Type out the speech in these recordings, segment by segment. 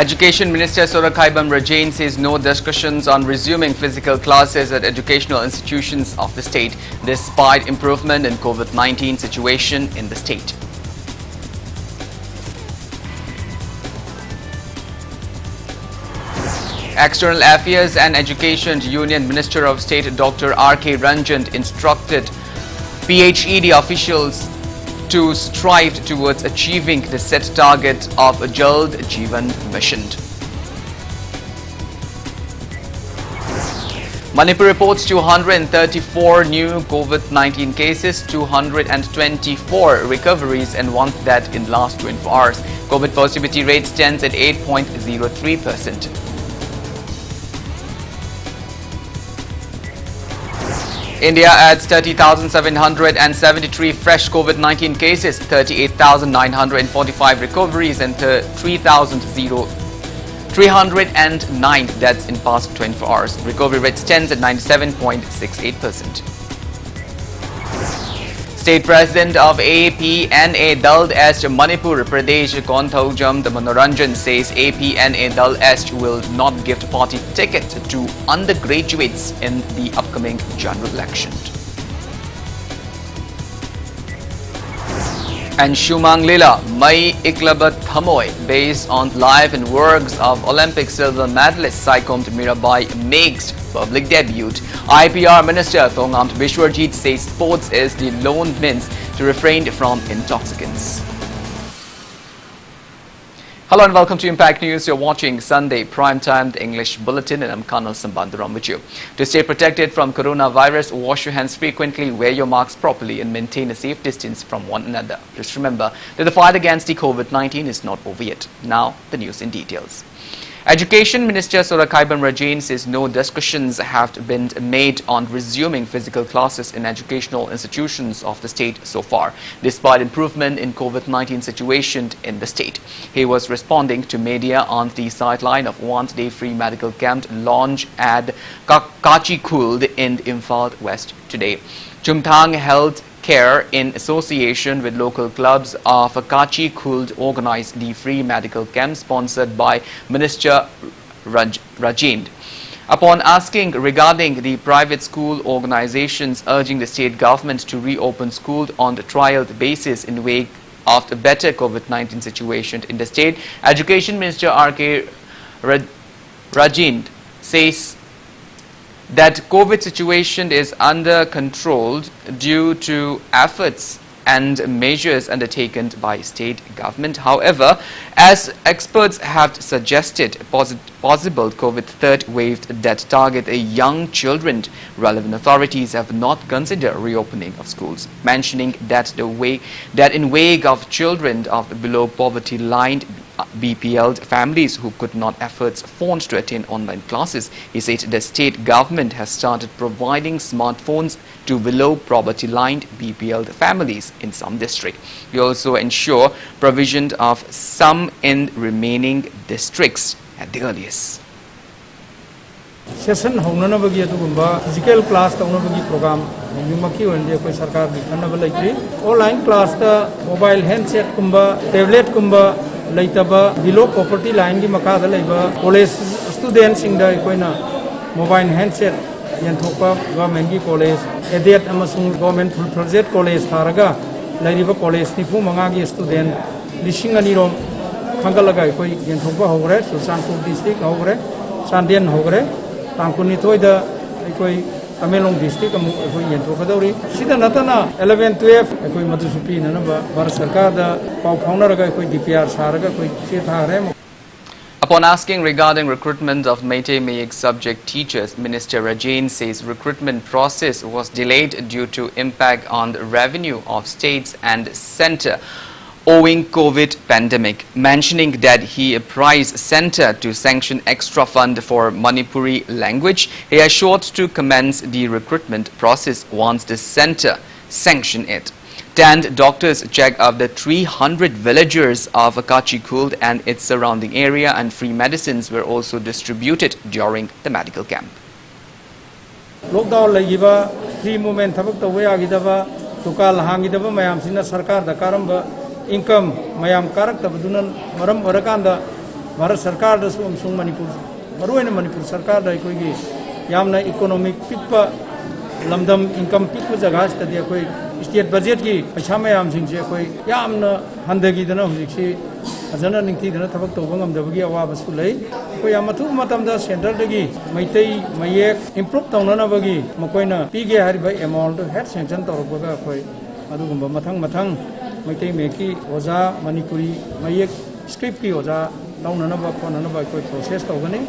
Education Minister Sorakhaibam Rajain says no discussions on resuming physical classes at educational institutions of the state, despite improvement in COVID-19 situation in the state. External Affairs and Education Union Minister of State Dr. R.K. Ranjan instructed PHED officials to strive towards achieving the set target of a Jal Jeevan mission. Manipur reports 234 new COVID-19 cases, 224 recoveries and one death in last 24 hours. COVID positivity rate stands at 8.03%. India adds 30,773 fresh COVID-19 cases, 38,945 recoveries and 3,309 deaths in past 24 hours. Recovery rate stands at 97.68%. State President of APNA Dal Est Manipur Pradesh Konthaujam Manoranjan says APNA Dal Est will not gift party ticket to undergraduates in the upcoming general election. And Shumang Lila Mai Iklabat Thamoy, based on life and works of Olympic silver medalist Saikom Mirabai, makes public debut. IPR Minister Thongam Vishwarjit says sports is the lone means to refrain from intoxicants. Hello and welcome to Impact News. You're watching Sunday Primetime, the English Bulletin, and I'm KANEL SHAMBANDURAM with you. To stay protected from coronavirus, wash your hands frequently, wear your masks properly and maintain a safe distance from one another. Just remember that the fight against the COVID-19 is not over yet. Now, the news in details. Education Minister Sorakhaibam Rajain says no discussions have been made on resuming physical classes in educational institutions of the state so far, despite improvement in COVID-19 situation in the state. He was responding to media on the sideline of one-day free medical camp launch at Kachikuld in Imphal West today. Chumthang Health Care, in association with local clubs of Kachikuld, organized the free medical camp sponsored by Minister Rajain. Upon asking regarding the private school organizations urging the state government to reopen schools on the trial basis in wake of the better COVID-19 situation in the state, Education Minister R.K. Rajain says that COVID situation is under control due to efforts and measures undertaken by state government. However, as experts have suggested, possible COVID third wave that target young children, relevant authorities have not considered reopening of schools, mentioning that in wake of children of below poverty line BPL families who could not afford phones to attend online classes. He said the state government has started providing smartphones to below poverty line BPL families in some districts. He also ensure provision of some in remaining districts at the earliest. Session Honanabagi physical class program Yumaki and the Sarkar online class the mobile handset kumba tablet kumba Laitaba below poverty line gi makada laiba college students in the mobile handset Yantopa government college adet amasung government project college Taraga Laiba college Nifu Mangagi student Lishingani Rom Kangalaga Yantopa Hogre, Susanpur district Hogre, Sandian Hogre, Tankunitoy the Amelong district Yantopadori, Sita Natana 11, 12, Matusupi, Nanaba, Barsakada, Paunaraga, DPR Saraga, Sita. Upon asking regarding recruitment of Meitei subject teachers, Minister Rajain says recruitment process was delayed due to impact on the revenue of states and centre owing COVID pandemic, mentioning that he apprised centre to sanction extra fund for Manipuri language. He assured to commence the recruitment process once the centre sanction it. 10 doctors check up the 300 villagers of Kachikuld and its surrounding area, and free medicines were also distributed during the medical camp. Lockdown lagiba free movement thabak tawaya agidaba tukal hangidaba mayam sina sarkar da karamba income mayam karak tabadunan maram orakanda Bharat Sarkar da su amsung Manipur maruaina Manipur Sarkar da koi gi yamna economic pikpa lamdam income pikpa jaga sta dia koi state budget ki paisa mayam sing je koi yamna handagi dana hujiksi ajana ningti dana thabak to bangam dabagi awa basu lei koi amathu matam da center dagi maitai mayek improve tawnana bagi makoina pige hari bai amount head sanction tawrbaga koi adugumba mathang maitai meki oja manipuri mayek script ki oja launana ba konana ba koi process tawgani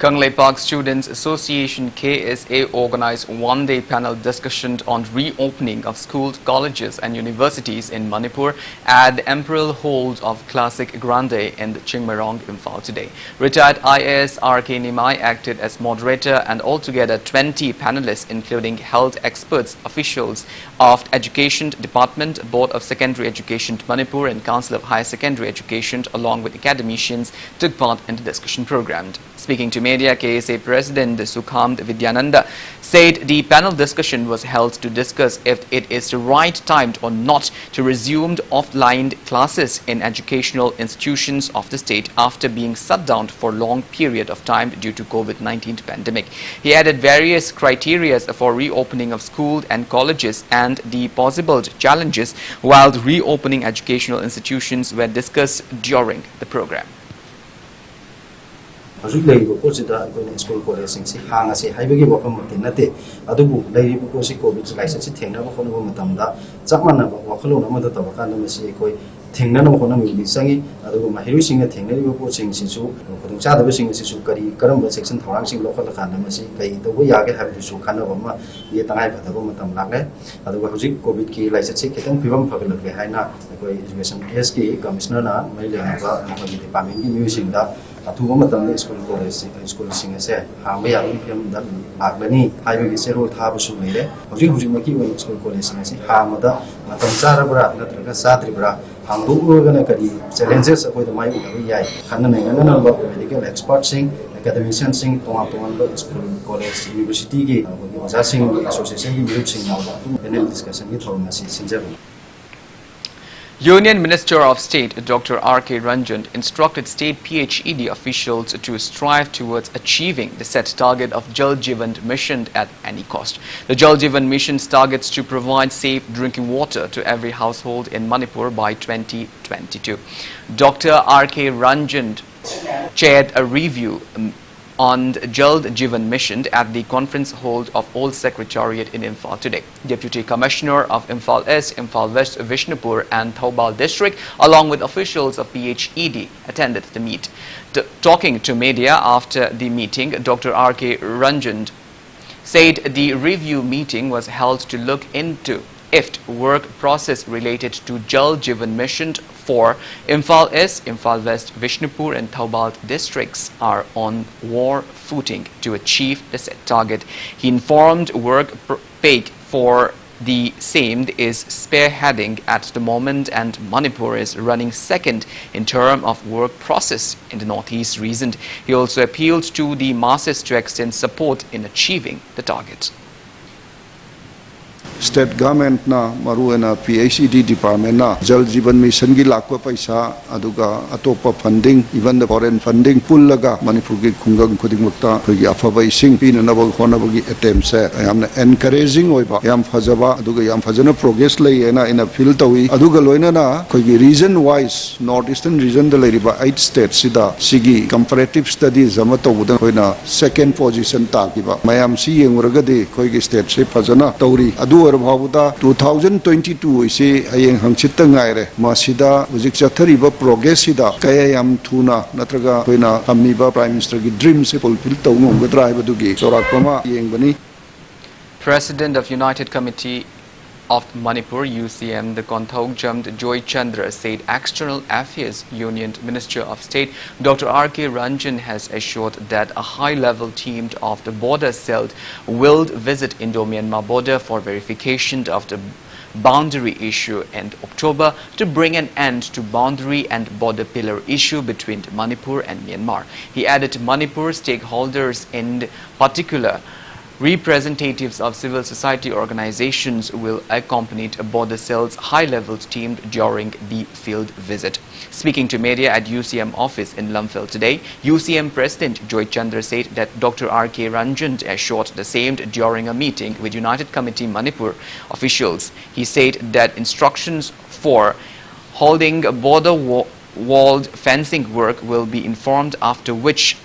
Kanglei Park Students Association KSA organized one-day panel discussion on reopening of schools, colleges and universities in Manipur at the Imperial Hall of Classic Grande in Chingmarong, Imphal today. Retired IAS R.K. Nimai acted as moderator, and altogether 20 panelists including health experts, officials of Education Department, Board of Secondary Education Manipur and Council of Higher Secondary Education along with academicians took part in the discussion program. Speaking to media, KSA President Sukhamd Vidyananda said the panel discussion was held to discuss if it is the right time or not to resume offline classes in educational institutions of the state after being shut down for a long period of time due to COVID-19 pandemic. He added various criteria for reopening of schools and colleges and the possible challenges while reopening educational institutions were discussed during the program. Hajik leibo posida koina school college singsi hanga se haibagi wafam matinate adubu leibo posi covid license thengna ba khona matamda chakmana ba wakhalo namada tabaka namasi koi thengna na khona mi sangi adubu mahiru singa thengna ribo posing sisu khudung chada ba singa sisu kari karam ba section thorang sing lokal khana namasi kai dobo yage habi su khana ba ma ye tangai ba ba matam lakle adubu hajik covid ki license khitang phibam phagalak haina koi education SK commissioner na mai le ba ma department ki music da Atuba matamde school college school singa se hangba yarum phim da laglani haibagi serol thaba su leire hojik maki wen school college singa se hamada matam charabra natraga satribra hangdu urgana kari challenges apoi da mai udawi yai khanna nengana na ba medical expert sing academician sing tonga ba school college university ki oja sing association ki group sing nawa panel discussion ki thorna si sinjabu Union Minister of State Dr. R.K. Ranjan instructed state PHED officials to strive towards achieving the set target of Jal Jeevan mission at any cost. The Jal Jeevan mission's targets to provide safe drinking water to every household in Manipur by 2022. Dr. R.K. Ranjan chaired a review on the Jal Jeevan mission at the conference hall of Old Secretariat in Imphal today. Deputy Commissioner of Imphal East, Imphal West, Vishnupur and Thoubal district along with officials of PHED attended the meet. Talking to media after the meeting, Dr. R.K. Ranjan said the review meeting was held to look into if work process related to Jal Jeevan mission for Imphal East, Imphal West, Vishnupur and Thoubal districts are on war footing to achieve the set target. He informed work paid for the same is spearheading at the moment and Manipur is running second in terms of work process in the northeast region. He also appealed to the masses to extend support in achieving the target. State government na maruena PHED department na Jal Jeevan mission gi lakwa paisa aduga atopa funding even the foreign funding pullaga Manipur gi khungang khudingmakta khogi afaba ising pina na bag hona bagi attempt se yamna encouraging oiba yam fajaba aduga yam fajana progress lei ena in a field tawi aduga loina na khogi region wise northeastern region da leiriba 8 states sida sigi comparative studies ama tawuda hoina second position takiba mayam si yenguraga de khogi state se fajana tawri adu Bhavuda 2022 isi ayeng hangchita ngaire masida ujik chathariba progress ida kaya yam thuna natraga koina hamiba prime minister gi dream se fulfill tawngom gadra haibadu chorakpama yengbani. President of United Committee of Manipur UCM, the Konthogjamd Joy Chandra said External Affairs Union Minister of State Dr. R.K. Ranjan has assured that a high-level team of the border cell will visit Indo-Myanmar border for verification of the boundary issue in October to bring an end to boundary and border pillar issue between Manipur and Myanmar. He added Manipur stakeholders in particular representatives of civil society organizations will accompany border cells high-level team during the field visit. Speaking to media at UCM office in Lumphel today, UCM President Joy Chandra said that Dr. R.K. Ranjan assured the same during a meeting with United Committee Manipur officials. He said that instructions for holding border walled fencing work will be informed, after which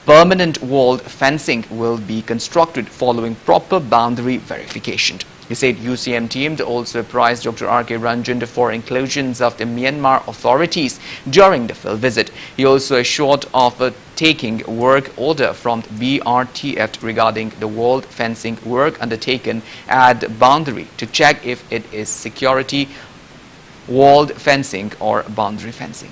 permanent walled fencing will be constructed following proper boundary verification. He said UCM team also apprised Dr. R.K. Ranjan for inclusions of the Myanmar authorities during the field visit. He also assured of taking work order from the BRTF regarding the walled fencing work undertaken at the boundary to check if it is security walled fencing or boundary fencing.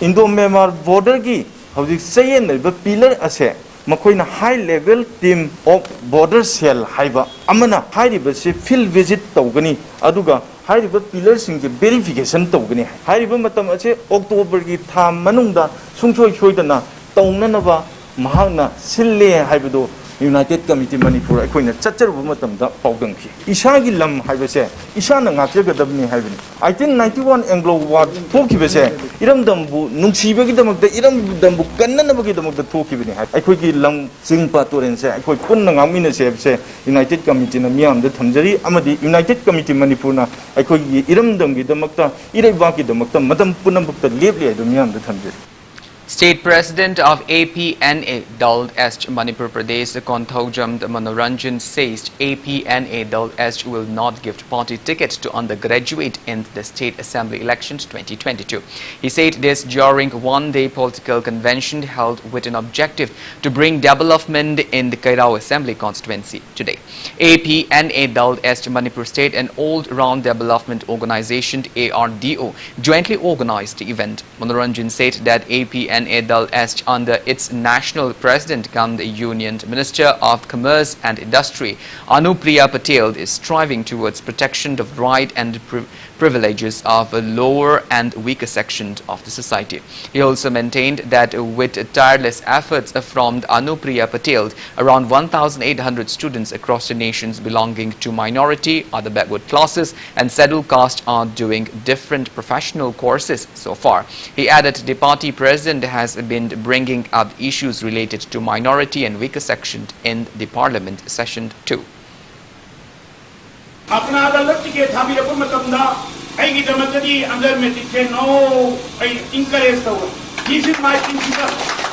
Indo-Myanmar border ki haudik sayen ba pillar ase makoina high level team of border cell haiba amana high riba se field visit tawgani aduga high riba pillar sing ki verification tawgani high riba matam ase October ki tha manungda sungchoi choidana tawnanaba mahakna sille haibado United Committee Manipur akoina chachar matamda paudang ki isagi lam haibase isana ngakjagadabni haibani 1991 Anglo War thokibase iramdambu nungsibe damakta iramdambu kannanabagi damakta thokibani akoigi lam singpa torense akoi punna ngamina se United Committee na miyamda thamjari amadi United Committee Manipur na akoigi iramdamgi damakta ireibaki damakta madam punambukta leble adu miyamda thamjari. State President of APNA Dal Est Manipur Pradesh Konthaujam Manoranjan says APNA Dal Est will not give party tickets to undergraduate in the State Assembly elections 2022. He said this during one-day political convention held with an objective to bring development in the Kairao Assembly constituency today. APNA Dal Est Manipur State, an all-round development organization ARDO, jointly organized the event. Manoranjan said that APNA Dal Est under its national president cum the Union Minister of Commerce and Industry Anupriya Patel is striving towards protection of right and privileges of a lower and weaker section of the society. He also maintained that with tireless efforts from Anupriya Patel, around 1,800 students across the nations belonging to minority, other backward classes and scheduled caste are doing different professional courses so far. He added the party president has been bringing up issues related to minority and weaker section in the parliament session 2. This is my principle.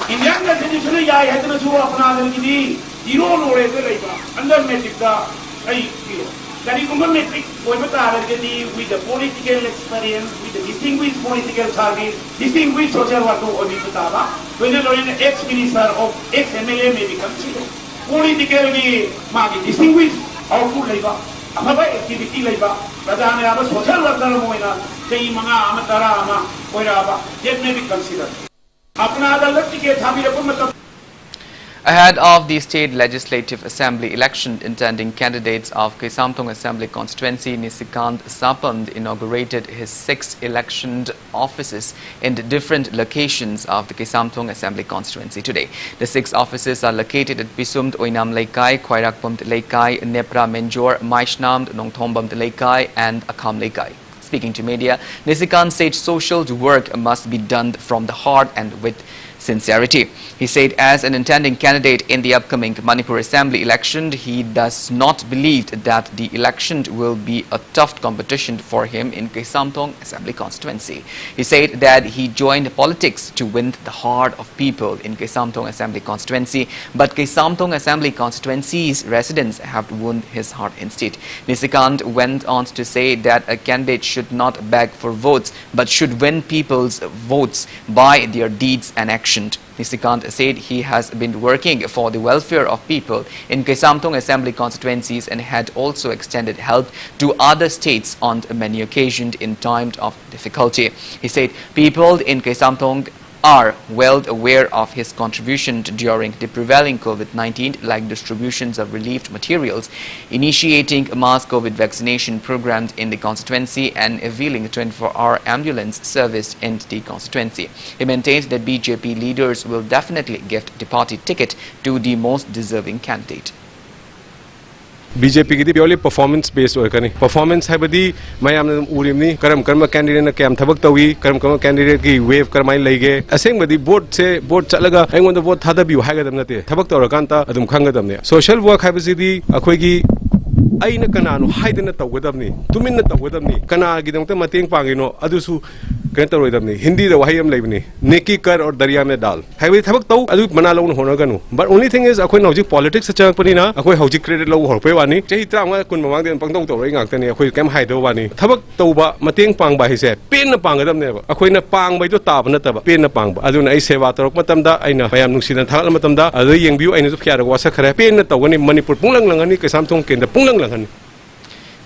Indian constitution ya hai to jo apna dal ki hero lore to leiba under metric da ai hero kari kumba metric koi bata ke di with the political experience, with the distinguished political service, distinguished social worker oi bata ba when the ex minister of ex MLA may be considered political ki ma ki distinguished output leiba amaba activity leiba badane aba social worker moina kei manga amatara ama koira ba that may be considered. Ahead of the State Legislative Assembly election, intending candidates of Kesamthong Assembly constituency, Nisikant Sapand inaugurated his 6 electioned offices in the different locations of the Kesamthong Assembly constituency today. The 6 offices are located at Pisumd Oinam Laikai, Khwairakpam Laikai, Nepra Menjor, Maishnam, Nongthombam Laikai and Akham Laikai. Speaking to media, Nisikant said social work must be done from the heart and with sincerity. He said as an intending candidate in the upcoming Manipur Assembly election, he does not believe that the election will be a tough competition for him in Kesamthong Assembly constituency. He said that he joined politics to win the heart of people in Kesamthong Assembly constituency, but Kesamthong Assembly constituency's residents have won his heart instead. Nisikant went on to say that a candidate should not beg for votes, but should win people's votes by their deeds and actions. Nisikant said he has been working for the welfare of people in Kesamthong Assembly constituencies and had also extended help to other states on many occasions in times of difficulty. He said people in Kesamthong are well aware of his contribution during the prevailing COVID-19, like distributions of relief materials, initiating mass COVID vaccination programs in the constituency and availing a 24-hour ambulance service in the constituency. He maintained that BJP leaders will definitely gift the party ticket to the most deserving candidate. BJP की purely performance based होगा performance है बदी मैं आमने उरीमनी करम candidate ना क्या थबक तवी करम candidate की wave करमाई लेगे असेंग बदी board चलेगा ऐंगों तो board थादा भी उहागा दम नते थबक तो रकांता अदम खांगा दम ने social work है बसी अखोई की आई न कनानु हाइदन तौगदबनी तुमिन तौगदबनी कना गिदंत मतेंग पांगिनो अदुसु कन तरोइदबनी हिंदी द वहायम लेबनी नेकी कर और दरिया में डाल हाइवे थबक तौ अदु मना लौन होनगनु बट ओनली थिंग इज अखोइ नौजिक पॉलिटिक्स चंगपनिना अखोइ हौजिक क्रेडिट लौ हरपे वानी चही 35 कुन ममांग देन पंगदौ तौरइ गाक्तनी अखोइ केम हाइदो वानी थबक तौबा मतेंग पांगबा हिसे पेन पांगदबने अखोइना पांगबैदो ताब नतबा पेन पांगबा अदुना आई सेवा तौरक मतमदा आइना मयाम नुसिना थागल मतमदा अदु येंबिउ आइना जो फ्यार वासा खरा पेन तौगनी मणिपुर पुंगलंग लंगनी केसामथोंग केंद्र पुंगलंग लंगनी.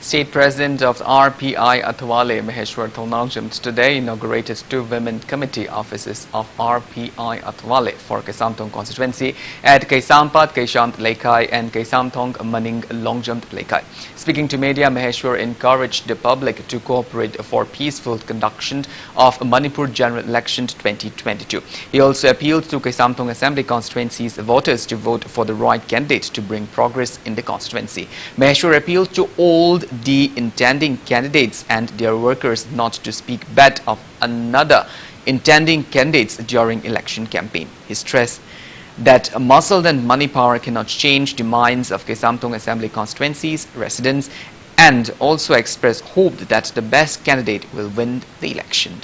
State President of RPI Athwale, Maheshwar Thongnamjam, today inaugurated 2 women committee offices of RPI Athwale for Kesamthong constituency at Kesampat, Keshamt Laikai and Kesamthong Maning Longjamt Laikai. Speaking to media, Maheshwar encouraged the public to cooperate for peaceful conduction of Manipur General Election 2022. He also appealed to Kesamthong Assembly constituency's voters to vote for the right candidate to bring progress in the constituency. Maheshwar appealed to all the intending candidates and their workers not to speak bad of another intending candidates during election campaign. He stressed that muscle and money power cannot change the minds of Kesamthong Assembly constituencies residents, and also expressed hope that the best candidate will win the election.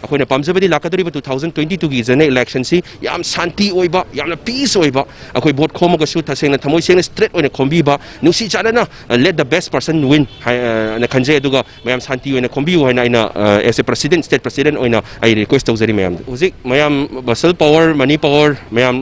अखोइना पामजबदी लाकदोरिबा 2022 की general election सी याम शांति ओइबा यामना peace ओइबा अखोइ भोट खोमगसु थसेंगना थमोइ सेंगना स्ट्रेट ओइना खोमबीबा नुसी चाना let the best person win ना खंजे अदुगा मयाम शांति ओइना खोमबीउ हाइना आइना as a president state president ओइना आई रिक्वेस्ट तौजरी मयाम हुजिक मयाम मसल पावर मनी पावर मयाम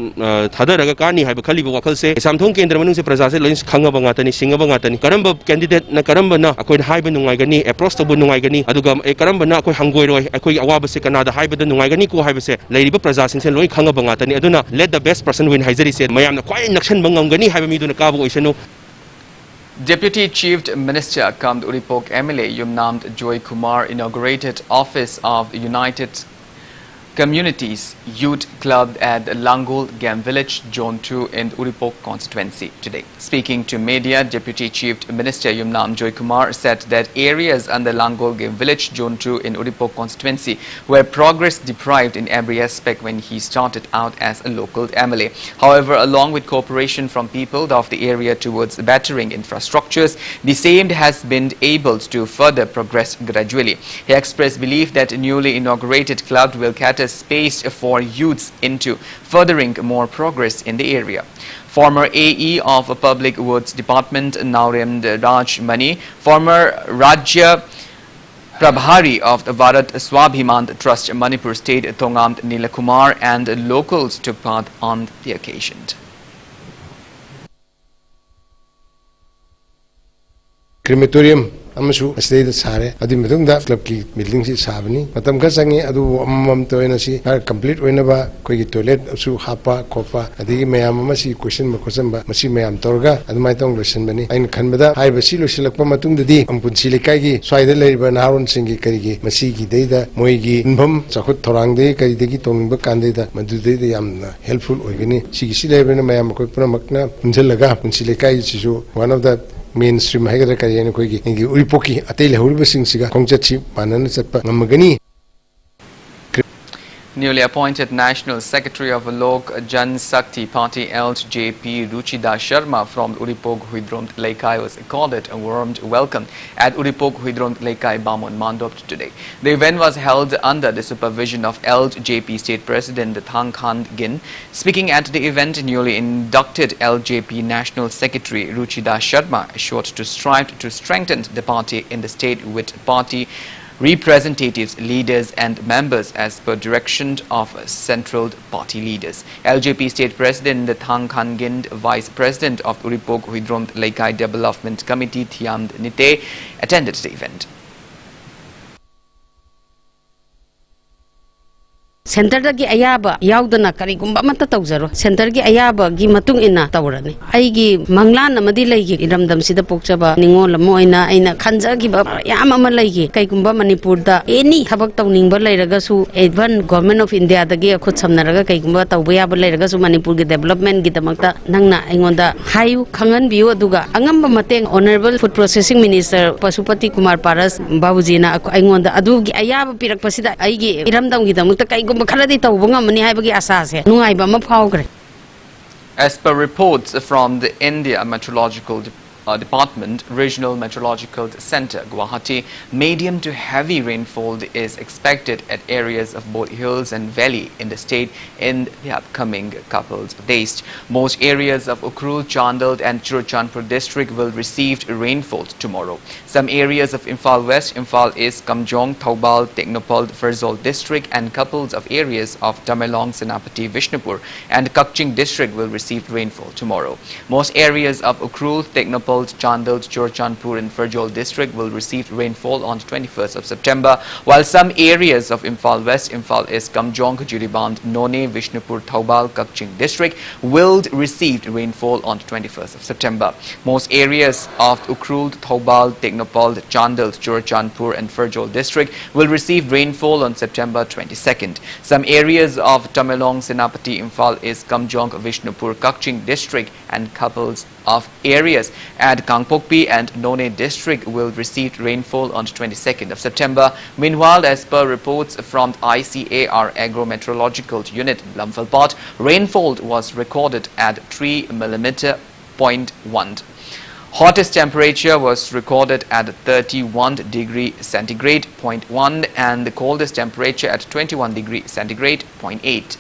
थादरगा कानी हाइबा खलिबा वखल से सामथोंग केंद्र मनुंग से प्रजा से लोइन खंगबा गातनी सिंगबा गातनी करम कैंडिडेट ना करम ना अखोइ हाइबा नुंगाइगनी अप्रोच तबु नुंगाइगनी अदुगा ए करम ना अखोइ हंगोइरोय अखोइ अवाब से कनादा हाइबद नुंगाइगनी को हाइबसे लैरिबा प्रजा सिंसे लोइ खंगबा गातनी अदुना let the best person win हाइजरी से मयामना क्वाइ नक्शन बंगमगनी हाइबा मिदुना काबो ओइसनु. Deputy Chief Minister Kamd Uripok MLA Yumnamd Joy Kumar inaugurated office of United Communities Youth Club at Langol Game Village, Zone 2 in Uripok constituency today. Speaking to media, Deputy Chief Minister Yumnam Joy Kumar said that areas under Langol Game Village, Zone 2 in Uripok constituency were progress deprived in every aspect when he started out as a local MLA. However, along with cooperation from people of the area towards bettering infrastructures, the same has been able to further progress gradually. He expressed belief that newly inaugurated club will cater space for youths into furthering more progress in the area. Former AE of Public Works Department Naurem Raj Mani, former Rajya Prabhari of the Bharat Swabhiman Trust Manipur State Thongamd Nilakumar and locals took part on the occasion. Crematorium Amashu stayed at Sare, Adimadunda Club Key, Building Sabani, Matam Kasangi, Adu Mam Toenasi, are complete whenever Kogi toilet, Su Hapa, Kopa, Adi Mayamasi, question Makosamba, Masi Mayam Torga, and my tongue listen many. In Kanbada, I Basilo Silakpamatung the D, Ampunsilikagi, Swidele, Banaron Singi Karigi, Masiki Deda, Moigi, Nbum, Sakut Torangde, Karidiki Tonga Candida, Madude, Yam helpful Ogini, Sigisile, Mayam Kopra Makna, Punzelaga, Punsilikai, one of the mainstream haigara kayana koigi ingi uripoki atele hurba singsiga khongchachi panana chatpa ngamagani. Newly appointed National Secretary of Lok Jan Sakti Party LJP Ruchida Sharma from Uripok Huidrom Laikai was accorded a warm welcome at Uripok Huidrom Laikai Bamon Mandop today. The event was held under the supervision of LJP State President Thang Khan Gin. Speaking at the event, newly inducted LJP National Secretary Ruchida Sharma assured to strive to strengthen the party in the state with party representatives, leaders and members as per direction of central party leaders. LJP State President Thang Khan Gin, Vice President of Uripok Huidrom Laikai Development Committee Thiamd Nite attended the event. center da gi ayaba yaudana kari gumba mata tawzaro center gi ayaba gi matung ina tawrani ai gi manglan amadi leigi iramdam sida pokchaba ningol moina aina khanja gi ba yam ama leigi kai gumba manipur da any thabak tawning ba leiraga su even government of india da gi khut samnaraga kai gumba tawba ya ba leiraga su manipur gi development gi damakta nangna aingonda hayu khangan biu aduga angamba mateng honorable food processing minister pasupati kumar paras babuji na aingonda adugi ayaba pirak pasida aigi iramdam gi damakta kai gumba khaladi tawba ngamani haibagi asa se nungai ba ma phawgre. As per reports from the India Meteorological Department, Regional Meteorological Center, Guwahati, medium to heavy rainfall is expected at areas of both hills and valley in the state in the upcoming couple of days. Most areas of Ukhrul, Chandel and Churachandpur district will receive rainfall tomorrow. Some areas of Imphal West, Imphal East, Kamjong, Thoubal, Teknopal, Ferozpur district and couples of areas of Tamenglong, Senapati, Vishnupur and Kakching district will receive rainfall tomorrow. Most areas of Ukhrul, Teknopal, Chandel, Churachandpur and Ferozpur district will receive rainfall on 21st of September, while some areas of Imphal West, Imphal East, Kamjong, Jiriband, None, Vishnupur, Thoubal, Kakching district will receive rainfall on 21st of September. Most areas of Ukhrul, Thoubal, Teknopal, Chandel, Churachandpur and Ferozpur district will receive rainfall on September 22nd. Some areas of Tamenglong, Senapati, Imphal East, Kamjong, Vishnupur, Kakching district and couples of areas at Kangpokpi and None district will receive rainfall on 22nd of September. Meanwhile, as per reports from ICAR Agro-Meteorological Unit, Lamphal, rainfall was recorded at 3 mm.1. Hottest temperature was recorded at 31 degree centigrade, 0.1, and the coldest temperature at 21 degree centigrade, 0.8.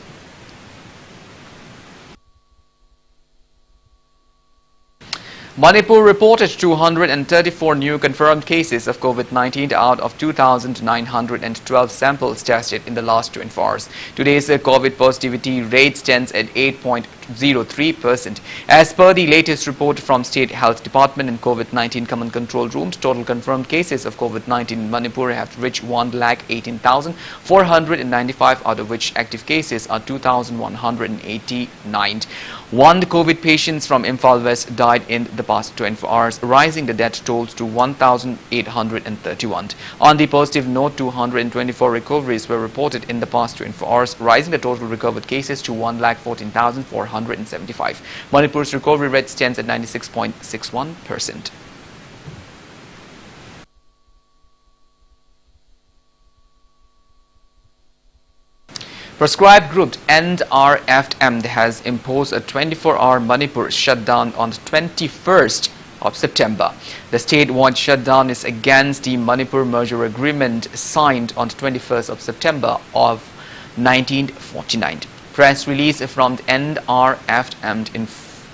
Manipur reported 234 new confirmed cases of COVID-19 out of 2,912 samples tested in the last 24 hours. Today's COVID positivity rate stands at 8.03%. As per the latest report from State Health Department and COVID-19 Command Control Rooms, total confirmed cases of COVID-19 in Manipur have reached 1,18,495, out of which active cases are 2,189. One COVID patients from Imphal West died in the past 24 hours, rising the death tolls to 1,831. On the positive note, 224 recoveries were reported in the past 24 hours, rising the total recovered cases to 1,14,475. Manipur's recovery rate stands at 96.61%. Prescribed group NRFM has imposed a 24-hour Manipur shutdown on the 21st of September. The state-wide shutdown is against the Manipur merger agreement signed on the 21st of September of 1949. Press release from the NRFM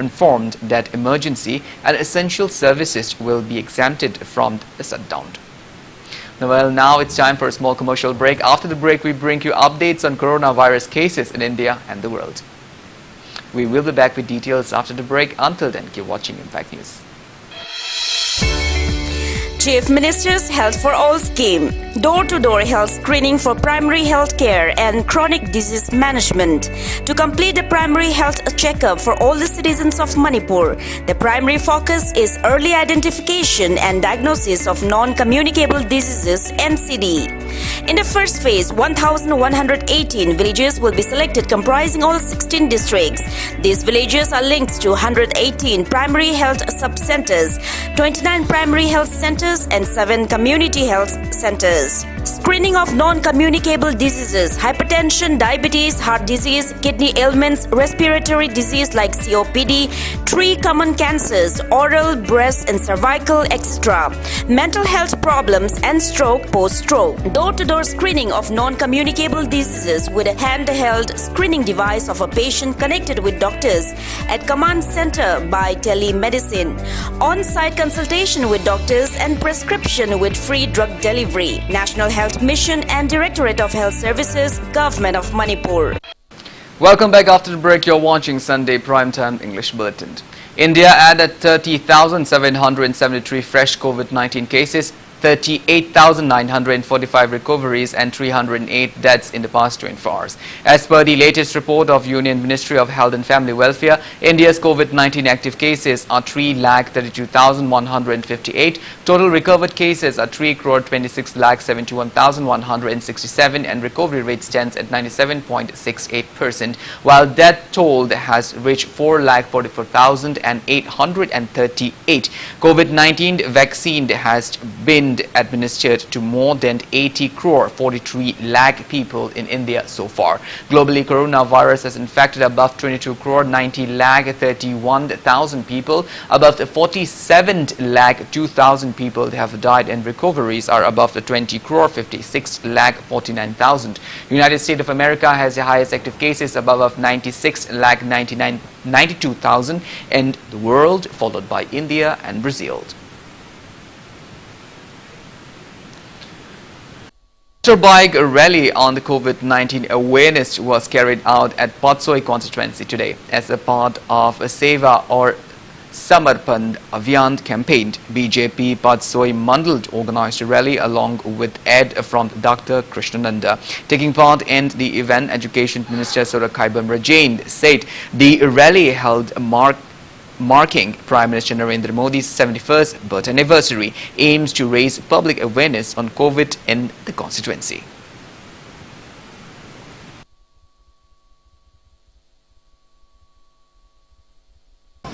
informed that emergency and essential services will be exempted from the shutdown. Well, now it's time for a small commercial break. After the break, we bring you updates on coronavirus cases in India and the world. We will be back with details after the break. Until then, keep watching Impact News. Chief Minister's Health for All scheme, door-to-door health screening for primary health care and chronic disease management. To complete the primary health checkup for all the citizens of Manipur, the primary focus is early identification and diagnosis of non-communicable diseases (NCD). In the first phase, 1,118 villages will be selected comprising all 16 districts. These villages are linked to 118 primary health sub-centers, 29 primary health centers and 7 community health centers. Screening of non-communicable diseases, hypertension, diabetes, heart disease, kidney ailments, respiratory disease like COPD, 3 common cancers, oral, breast and cervical, etc. Mental health problems and stroke, post-stroke. Door-to-door screening of non-communicable diseases with a handheld screening device of a patient connected with doctors at command center by telemedicine. On-site consultation with doctors and prescription with free drug delivery. National Health Mission and Directorate of Health Services, Government of Manipur. Welcome back after the break. You're watching Sunday Primetime English Bulletin. India added 30,773 fresh COVID-19 cases 38,945 recoveries and 308 deaths in the past 24 hours. As per the latest report of Union Ministry of Health and Family Welfare, India's COVID-19 active cases are 3,32,158. Total recovered cases are 3,26,71,167 and recovery rate stands at 97.68%, while death toll has reached 4,44,838. COVID-19 vaccine has been administered to more than 80 crore 43 lakh people in India so far. Globally, coronavirus has infected above 22 crore 90 lakh 31,000 people. Above 47 lakh 2,000 people have died, and recoveries are above the 20 crore 56 lakh 49,000. United States of America has the highest active cases above 96 lakh 92,000 in the world, followed by India and Brazil. Bike rally on the COVID-19 awareness was carried out at Patsoi constituency today as a part of a Seva or Samarpan Abhiyan campaign. BJP Patsoi Mandal organized a rally along with aid from Dr. Krishnananda. Taking part in the event, Education Minister Surakaibam Rajain said the rally held marking Prime Minister Narendra Modi's 71st birth anniversary aims to raise public awareness on COVID in the constituency.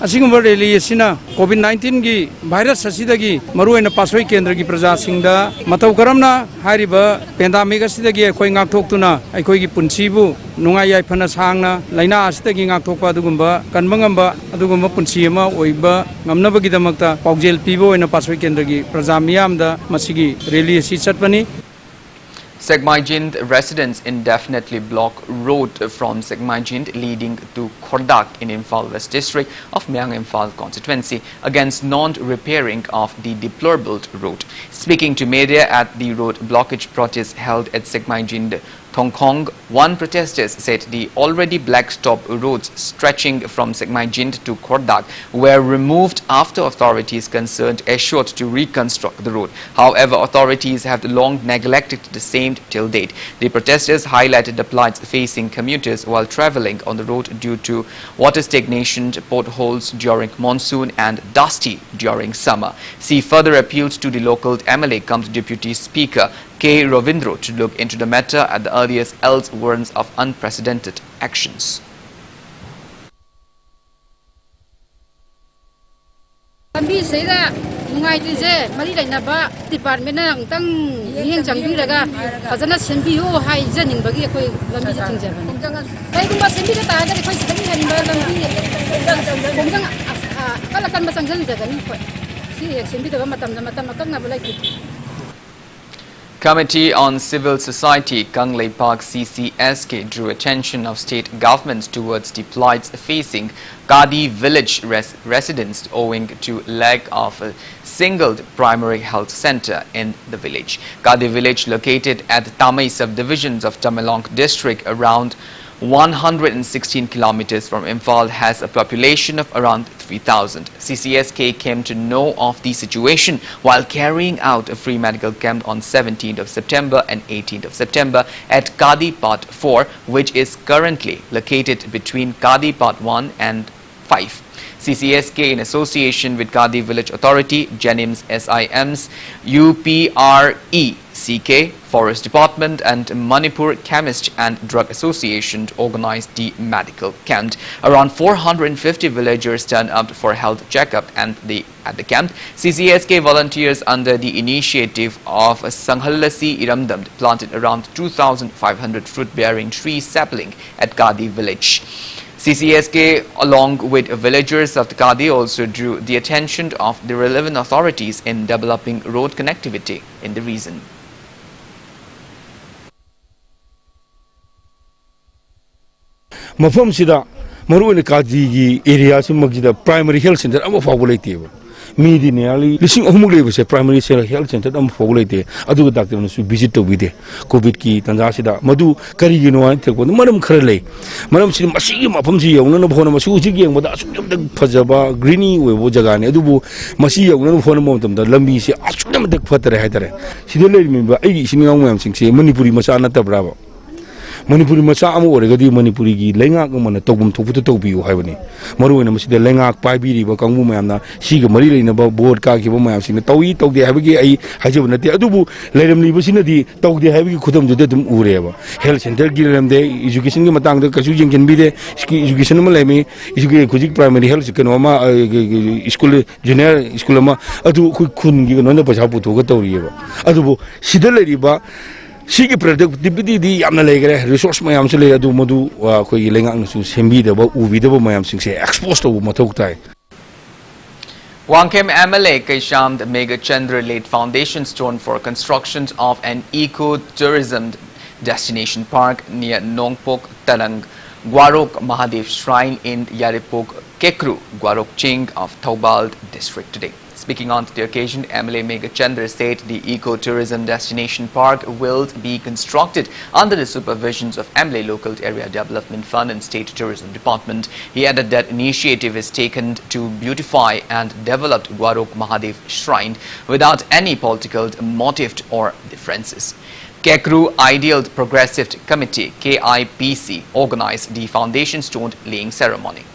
असिगुम्बा rally असिना कोविड-19 की virus असिदगी मरुएना पासोई केंद्र की प्रजा सिंगदा मतौ करमना हारिबा pandemic असिदगी अखोय ngaktoktuna अखोयगी पुंसीबु नुंगाय यायफना सांगना लाइना असिदगी ngaktokpa अदुगुम्बा कनबंगम्बा अदुगुम्बा पुंसी अमा ओइबा ngamnabagidamakta पाउजेल पीबो ओइना पासोई केंद्र की प्रजा मियामदा मसिगी रैली असि चटपनी. Segmaijind residents indefinitely block road from Segmaijind leading to Khordak in Imphal West District of Myang Imphal constituency against non-repairing of the deplorable road. Speaking to media at the road blockage protest held at Segmaijind Thongkhong, one protester said the already black-top roads stretching from Segmaijind to Khordak were removed after authorities concerned assured to reconstruct the road. However, authorities have long neglected the same till date. The protesters highlighted the plights facing commuters while travelling on the road due to water stagnation, potholes during monsoon and dusty during summer. See further appeals to the local MLA comes Deputy Speaker K. Ravindro to look into the matter at the earliest, else warns of unprecedented actions. Committee on Civil Society, Kanglei Park CCSK drew attention of state governments towards the plights facing Kadi village residents owing to lack of a single primary health center in the village. Kadi village, located at Tamai subdivisions of Tamelong district around 116 kilometers from Imphal, has a population of around 3,000. CCSK came to know of the situation while carrying out a free medical camp on 17th of September and 18th of September at Kadi Part 4, which is currently located between Kadi Part 1 and 5. CCSK, in association with Kadi Village Authority, Jenims SIMs, UPRECK, Forest Department and Manipur Chemist and Drug Association organized the medical camp. Around 450 villagers turned up for health checkup at the camp. CCSK volunteers under the initiative of Sanghalasi Iramdam planted around 2,500 fruit-bearing tree sapling at Kadi village. CCSK, along with villagers of the Kadi, also drew the attention of the relevant authorities in developing road connectivity in the region. Mafam sida maru ni Kadi area si magjida primary health center ama fago leiteba ꯃꯤꯗꯤ nearly 3,000 ꯂꯩꯕꯁꯦ primary health centre ꯑꯃ ꯐꯥꯎ ꯂꯩꯇꯦ ꯑꯗꯨꯒ ꯗꯥꯛꯇꯔꯅꯁꯨ visit ꯇꯧꯕꯤꯗꯦ ꯀꯣꯚꯤꯗꯀꯤ ꯇꯥꯟꯖꯥꯁꯤꯗ ꯃꯗꯨ ꯀꯔꯤꯒꯤꯅꯣ ꯍꯥꯏꯅ ꯊꯤꯔꯛꯄꯗ ꯃꯔꯝ ꯈꯔ ꯂꯩ ꯃꯔꯝꯁꯤ ꯃꯁꯤꯒꯤ ꯃꯐꯝꯁꯤ ꯌꯧꯅꯅꯕ ꯍꯣꯠꯅꯕ ꯃꯁꯤ ꯍꯧꯖꯤꯛ ꯌꯦꯡꯕꯗ ꯑꯁꯨꯛ ꯌꯥꯝꯅ ꯐꯖꯕ ꯒ꯭ꯔꯤꯅꯤ ꯑꯣꯏꯕ ꯖꯒꯥꯅꯤ ꯑꯗꯨꯕꯨ ꯃꯁꯤ ꯌꯧꯅꯅꯕ ꯍꯣꯠꯅꯕ ꯃꯇꯝꯗ ꯂꯝꯕꯤꯁꯤ ꯑꯁꯨꯛ ꯌꯥꯝꯅ ꯐꯠꯇꯔꯦ ꯍꯥꯏꯇꯥꯔꯦ ꯁꯤꯗ ꯂꯩꯔꯤꯕ ꯑꯩꯒꯤ ꯏꯆꯤꯟ ꯏꯅꯥꯎ ꯃꯌꯥꯝꯁꯤꯡꯁꯦ ꯃꯅꯤꯄꯨꯔꯤ ꯃꯆꯥ ꯅꯠꯇꯕ꯭ꯔꯥꯕ Manipuri macha amu oregadi Manipuri gi lenga ngomana togum thoputu togbiu haibani maruina masida lenga paibiri ba kangmu mayamna siga mari leina ba board ka gi ba mayam sina tawi togde habigi ai hajibu nati adubu leiramli basina di togde habigi khudam jude dum ureba health center gi lemde education gi matang da kasu jingin bi de education ma lemi education khujik primary health keno ma school junior school ma adu khun gi no na paisa putu ga tawrieba adubu sida leriba Sigi productivity di amna legre resource mayam se le adu madu ko yilenga nsu sembi de ba ubi de ba mayam sing se exposed to matok tai Wangkem MLA Kaisham Mega Chandra laid foundation stone for construction of an eco-tourism destination park near Nongpok Talang Gwarok Mahadev Shrine in Yaripok Kekru Gwarok Ching of Taubald district today. Speaking on the occasion, MLA Mega Chandra said the eco-tourism destination park will be constructed under the supervisions of MLA Local Area Development Fund and State Tourism Department. He added that initiative is taken to beautify and develop Gwarok Mahadev Shrine without any political motive or differences. Kekru Ideal Progressive Committee KIPC organized the foundation stone laying ceremony.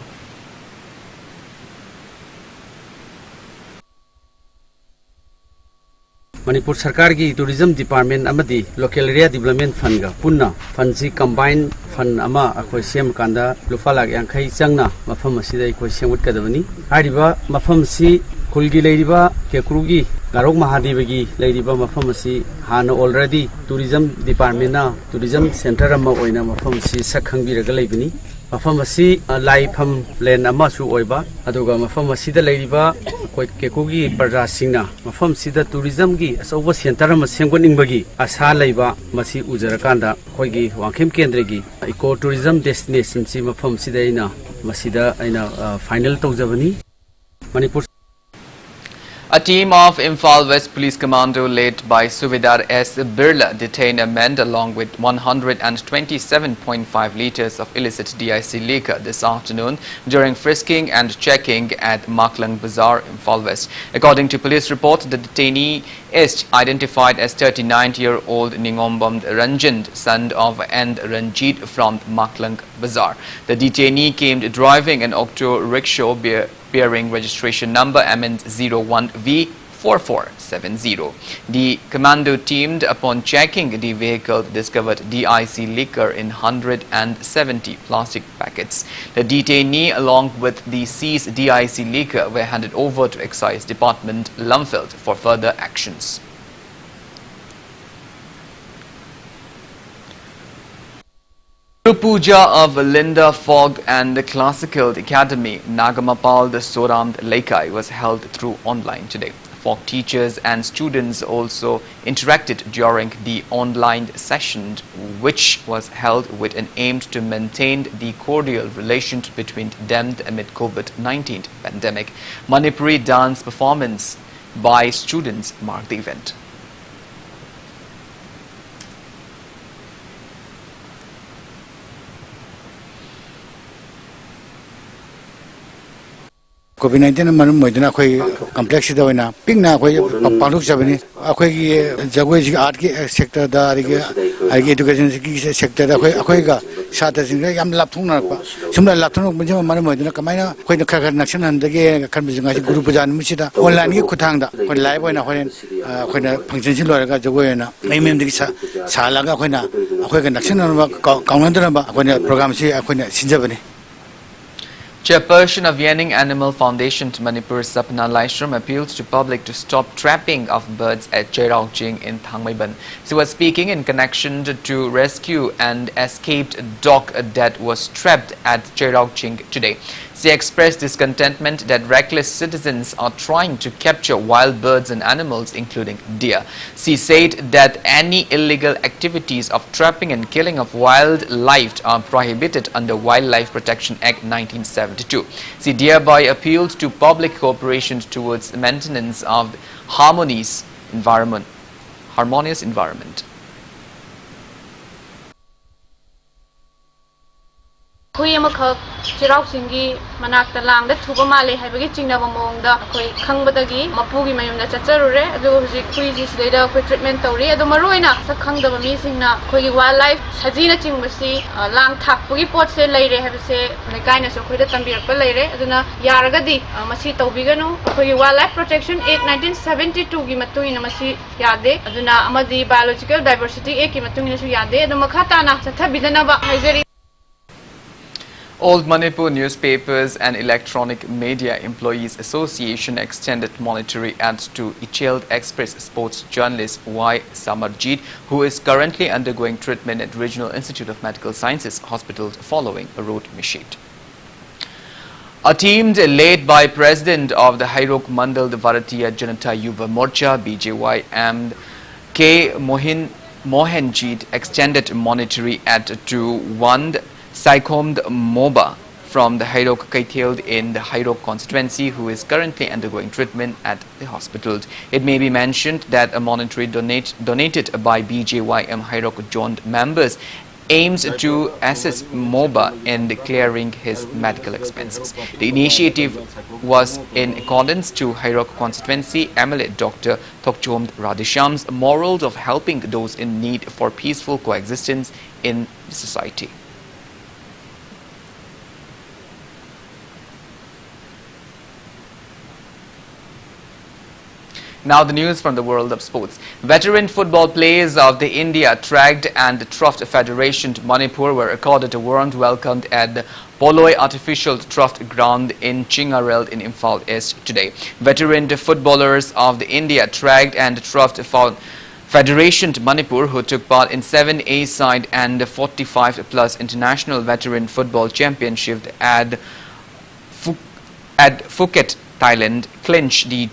Manipur Sarkar ki Tourism Department amadi Local Area Development Fund ga punna fund si combined fund ama akhoi sem kanda lupa lak yankhai changna mafam asida akhoi semut kadabani hariba mafam si khulgi leiriba Kekrugi Garok Mahadev gi leiriba mafam si hana already Tourism Department na Tourism Center ama oina mafam si sakhangbi raga leibini mafam si laifam len ama su oiba aduga mafam asida leiriba Kekugi Parja Singna, Mafam Sida Tourism gi, as over Center Masengoning Bagi, as Halaiba, Masi Uzarakanda, Kogi, Wangkim Kendregi, Eco Tourism Destination, Mafam Sidaina, Masida, final Tozavani, Manipur. A team of Imphal West Police Commando led by Suvidar S. Birla detained a man along with 127.5 litres of illicit DIC liquor this afternoon during frisking and checking at Maklang Bazaar, Imphal West. According to police report, the detainee is identified as 39-year-old Ningombam Ranjan, son of N. Ranjit from Maklang Bazaar. The detainee came driving an auto rickshaw bearing registration number MN01V4470. The commando teamed upon checking the vehicle discovered DIC liquor in 170 plastic packets. The detainee along with the seized DIC liquor were handed over to Excise Department Lumfield for further actions. Puja of Linda Fogg and the Classical Academy Nagamapal Soram Laikai was held through online today. Folk teachers and students also interacted during the online session, which was held with an aim to maintain the cordial relations between them amid COVID-19 pandemic. Manipuri dance performance by students marked the event. COVID-19 manum moidna khoi complex da hoina pingna khoi paluk jabani akhoi jagoi ji art ki sector da agi education ki sector da akhoi ga sata jing yam lap thungna pa sumla lap thung bunja manum moidna kamaina khoi na khar naction han da ge khan bijinga ji group jan mi sida online ki khuthang da khoi live hoina khoi na function ji lora ga jagoi na mem de sa sala ga khoi na akhoi ga naction ba kaungna da ba khoi na program si akhoi na sinjabani Chairperson of Yening Animal Foundation to Manipur Sapna Laishram appeals to public to stop trapping of birds at Cherauching in Thangmaiban. She was speaking in connection to rescue and escaped dog that was trapped at Cherauching today. She expressed discontentment that reckless citizens are trying to capture wild birds and animals, including deer. She said that any illegal activities of trapping and killing of wildlife are prohibited under Wildlife Protection Act 1972. She thereby appealed to public cooperation towards the maintenance of harmonious environment. Hui amakak chirau singi manakta langda thuba male haibagi chingnaba mawngda khoi khangbadagi mapugi mayumda chacharure adu hujik hui ji sidaida khoi treatment tawri adu maroina sa khangdaba mi singna khoi gi wildlife sajina chingbasi lang thakpugi pot se leire habse lekaina so khoi da tambirakpa leire aduna yaragadi masi tawbiganu khoi gi wildlife protection act 1972 gi matuina masi yade aduna amadi biological diversity act gi matuina su yade adu makhatana chathabidanaba haijari. Old Manipur Newspapers and Electronic Media Employees Association extended monetary ads to Icheld Express sports journalist Y. Samarjeet, who is currently undergoing treatment at Regional Institute of Medical Sciences Hospital following a road mishap. A team led by President of the Hairok Mandal Bharatiya Janata Yuva Morcha BJY and K. Mohanjeet extended monetary ad to one Saikhomd Moba from the Hairok Kaitheld in the Hairok constituency, who is currently undergoing treatment at the hospital. It may be mentioned that a monetary donated by BJYM Hairok joint members aims to assist Moba in clearing his medical expenses. The initiative was in accordance to Hairok constituency MLA Dr. Thokchomd Radhisham's morals of helping those in need for peaceful coexistence in society. Now the news from the world of sports. Veteran football players of the India Track and Trough Federation Manipur were accorded a warm welcome at the Poloi Artificial Trough Ground in Chingarel in Imphal East today. Veteran footballers of the India Track and Trough Federation Manipur, who took part in 7 A-side and 45+ International Veteran Football Championship at Phuket, Thailand, clinched the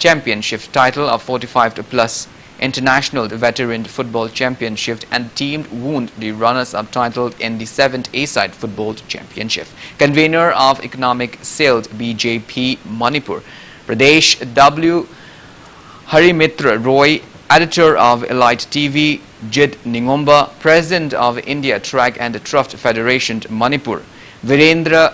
championship title of 45+ International Veteran Football Championship and team won the runners-up title in the 7th A-side Football Championship. Convener of Economic Sales BJP Manipur, Pradesh W. Harimitra Roy, editor of Elite TV, Jid Ningomba, president of India Track and Trough Federation Manipur, Virendra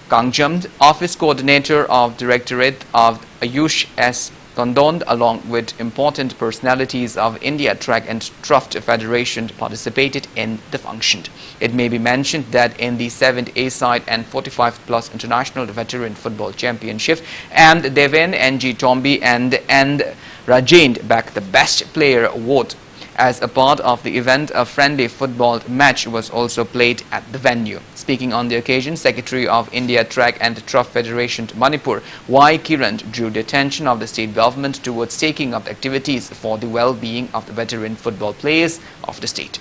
Kangjamd, office coordinator of Directorate of Ayush S. Tondond, along with important personalities of India Track and Trough Federation participated in the function. It may be mentioned that in the 7th A-side and 45+ International Veteran Football Championship, and Deven NG Tombi and Rajend backed the Best Player Award. As a part of the event, a friendly football match was also played at the venue. Speaking on the occasion, Secretary of India Track and Trough Federation Manipur, Y. Kiran, drew the attention of the state government towards taking up activities for the well-being of the veteran football players of the state.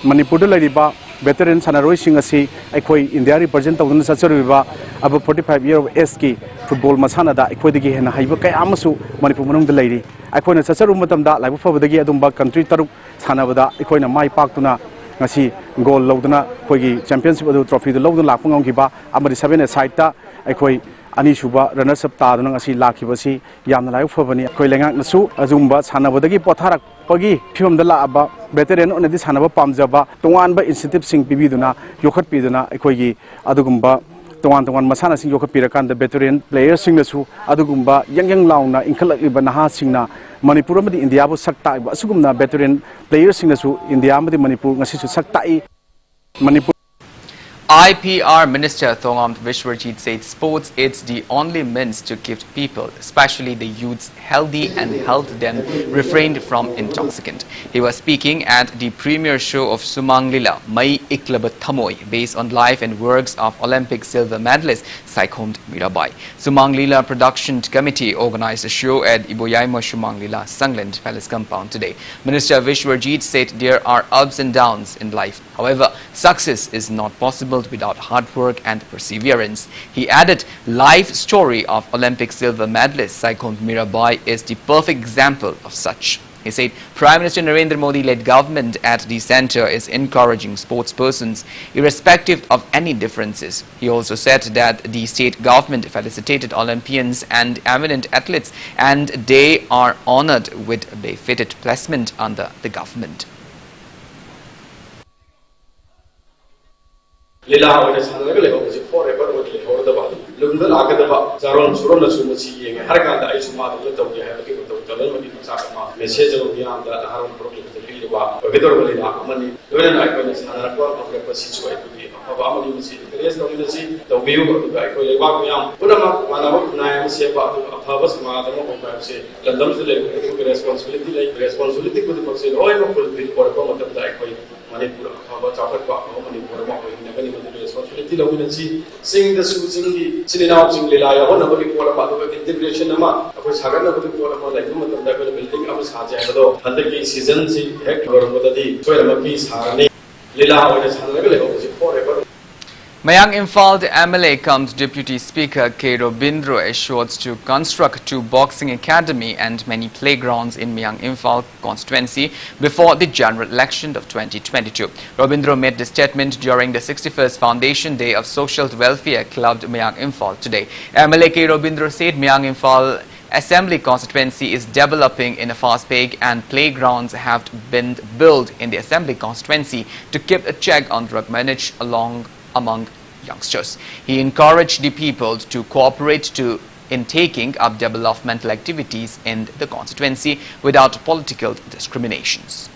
Manipur veteran Sanaroi Singasi, Ekoi India represent of the Satsuriva, about 45 years of SK football Masanada, Equidigi and Haibuka Amasu, Manipur the lady. Equina Satsarumatamda, like for the Giadumba country Taru, Sanavada, Equina Mai Paktuna, Nasi, Gold Lodana, Kogi, Championship of the Trophy, the Lodan Lapungiba, Amadi Sabina Saita, Ekoi. Anishuba, runners up Tadanasi, Lakibasi, Yam Life for Vani, Koilang Nasu, Azumba, Sanavadagi, Potarak, Pogi, Pum the Laba, veteran on this Hanaba Pamjaba, Tuan by incentive sing Bibiduna, Yokat Piduna, Ekogi, Adugumba, Tuan Masana sing Yokapirakan, the veteran players sing the Su, Adugumba, Yang Launa, Inkala Ibanaha Singna, Manipur, the Indiabo Sakta, Sugumna, veteran players sing the Su, India, the Manipur, Nasisu Saktai, Manipur. IPR Minister Thongam Vishwarjit said sports is the only means to keep people, especially the youths, healthy and help them refrain from intoxicant. He was speaking at the premiere show of Sumang Lila, Mai Iklaba Thamoy, based on life and works of Olympic silver medalist Saikhom Mirabai. Sumang Lila Production Committee organized a show at Iboyaima Sumang Lila Sangland Palace compound today. Minister Vishwarjit said there are ups and downs in life. However, success is not possible without hard work and perseverance. He added, life story of Olympic silver medalist Saikhom Mirabai is the perfect example of such. He said Prime Minister Narendra Modi-led government at the centre is encouraging sportspersons irrespective of any differences. He also said that the state government felicitated Olympians and eminent athletes and they are honoured with befitted placement under the government. Lila was another level forever with the Lunda Akadaba, Zaron Surona Sumasi, and Harganda Isma, the little we have to give the Lemon message of the arm that Haran Problem to read about, a bit of money, when I went as another of the situation of Amali, the rest of the sea, the view of the back where you walk me out. Put them up, Manama, Seva, a Pavas, Madam of say, London's the responsibility with the person, or I will be for a moment of that way. Manipur, about Manipur, responsibility of the sing the sing the out sing Lila, one of the people about the integration of Sagana, like the building of Sajado, and the season, heck, or the 12 piece, Lila was another forever. Mayang Imphal, the MLA comes Deputy Speaker K. Robindro assured to construct 2 boxing academy and many playgrounds in Mayang Imphal constituency before the general election of 2022. Robindro made the statement during the 61st Foundation Day of Social Welfare Club Mayang Imphal today. MLA K. Robindro said Mayang Imphal Assembly constituency is developing in a fast pace and playgrounds have been built in the Assembly constituency to keep a check on drug management among youngsters. He encouraged the people to cooperate in taking up developmental activities in the constituency without political discriminations.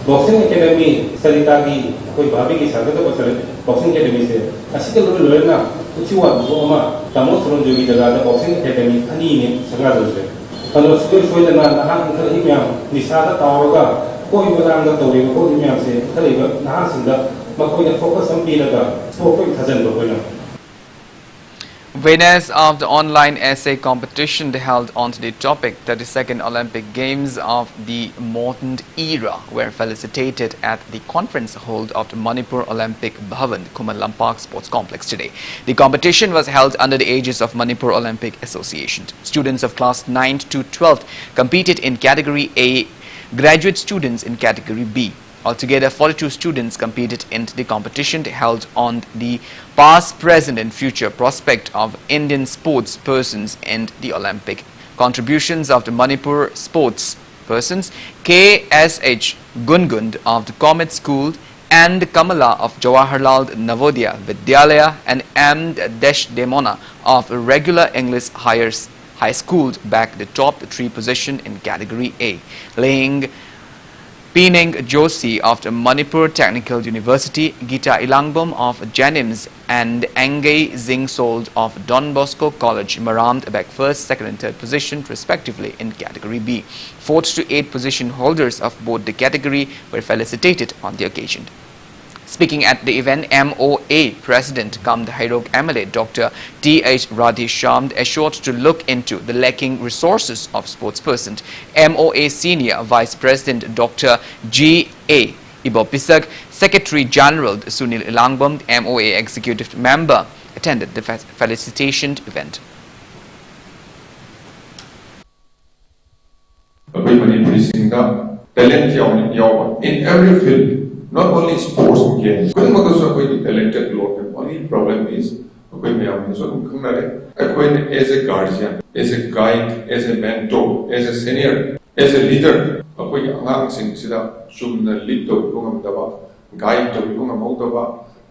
Boxing Academy Saritagi, Babi ki Sagata Boxing Academy se, Asika Lurna, Uchiwa, Goma, Tamosron Jogi, the Boxing Academy, Anini, Sagazose. And the school for the Nahan Kalimia, Nisada Tawaga, Koyanga, the Wimia, Kaliba, Nahasinda, Makoya focus on Pilaga, spoke with Hazen. Winners of the online essay competition held on the topic 32nd Olympic Games of the Modern Era were felicitated at the conference hall of the Manipur Olympic Bhavan, Kuman Lampak Sports Complex today. The competition was held under the aegis of Manipur Olympic Association. Students of class 9th to 12th competed in category A, graduate students in category B. Altogether, 42 students competed in the competition held on the past, present and future prospect of Indian sports persons in the Olympic. Contributions of the Manipur sports persons, KSH Gungund of the Comet School and Kamala of Jawaharlal Navodaya Vidyalaya and M. Desh Demona of regular English high school back the top 3 position in category A, laying Pineng Joshi of the Manipur Technical University, Gita Ilangbom of Janims and Angay Zingsold of Don Bosco College marammed back 1st, 2nd and 3rd position respectively in category B. 4th to 8th position holders of both the category were felicitated on the occasion. Speaking at the event, MOA President Kamd Hairok MLA Dr. T.H. Radhesham assured to look into the lacking resources of sportspersons. MOA Senior Vice President Dr. G.A. Ibopisak, Secretary General Sunil Ilangbom, MOA Executive Member, attended the felicitation event. In every field, not only sports and games. Talented lot. Only problem is, as a guardian, as a guide, as a mentor, as a senior, as a leader, guide to you ngamaudawa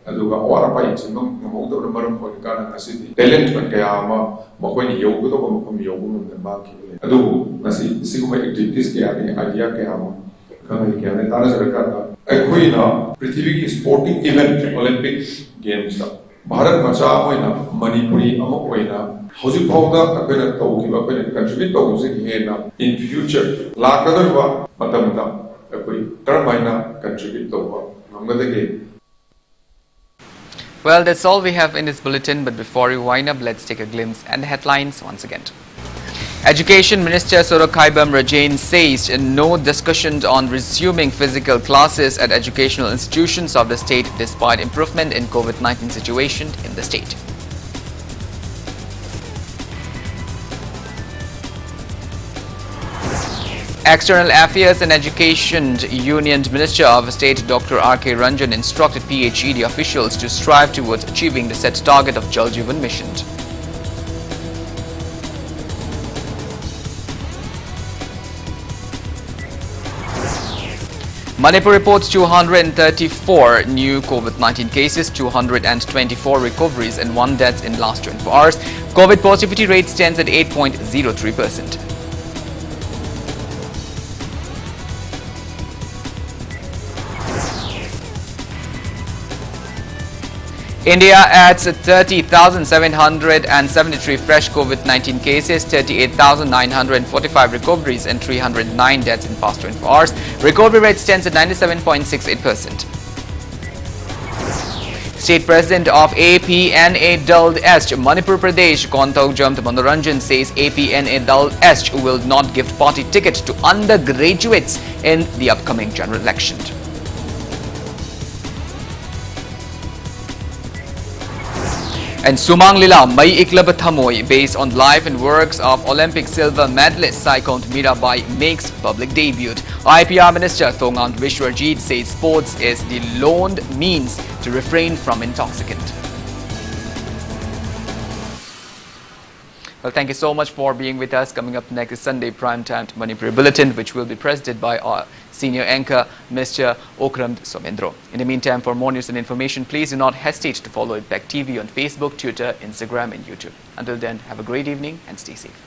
aduga awara pai chingam ngamaudawa maram ko kana ngasidi talent man kaya ama makoi yogu to ko yogu mun ba ki adu nasi siguma activities kaya ni idea kaya ama kana kaya ne tara sarkar ai na prithvi ki sporting event Olympic games da Bharat macha hoina Manipuri ama hoina hoji phawda apena tawkiba apena contribute tawse hena in future lakadar matamda apoi karmaina contribute tawba ngamgadege. Well, that's all we have in this bulletin, but before we wind up, let's take a glimpse at the headlines once again. Education Minister Sorokhaibam Rajain says no discussion on resuming physical classes at educational institutions of the state despite improvement in COVID-19 situation in the state. External Affairs and Education Union Minister of State Dr. R.K. Ranjan instructed PHED officials to strive towards achieving the set target of Jal Jeevan mission. Manipur reports 234 new COVID-19 cases, 224 recoveries and 1 death in last 24 hours. COVID positivity rate stands at 8.03%. India adds 30,773 fresh COVID-19 cases, 38,945 recoveries and 309 deaths in past 24 hours. Recovery rate stands at 97.68%. State President of APNA Dald Est, Manipur Pradesh, Kontaujam Manoranjan says APNA Dald Est will not gift party ticket to undergraduates in the upcoming general election. And Sumang Lila Mai Iklab Thamoy, based on life and works of Olympic silver medalist Saikont Mirabai, makes public debut. IPR Minister Thongant Vishwarjit says sports is the lone means to refrain from intoxicant. Well, thank you so much for being with us. Coming up next is Sunday Primetime Manipur Bulletin, which will be presented by our senior anchor, Mr. Okram Somendro. In the meantime, for more news and information, please do not hesitate to follow Impact TV on Facebook, Twitter, Instagram and YouTube. Until then, have a great evening and stay safe.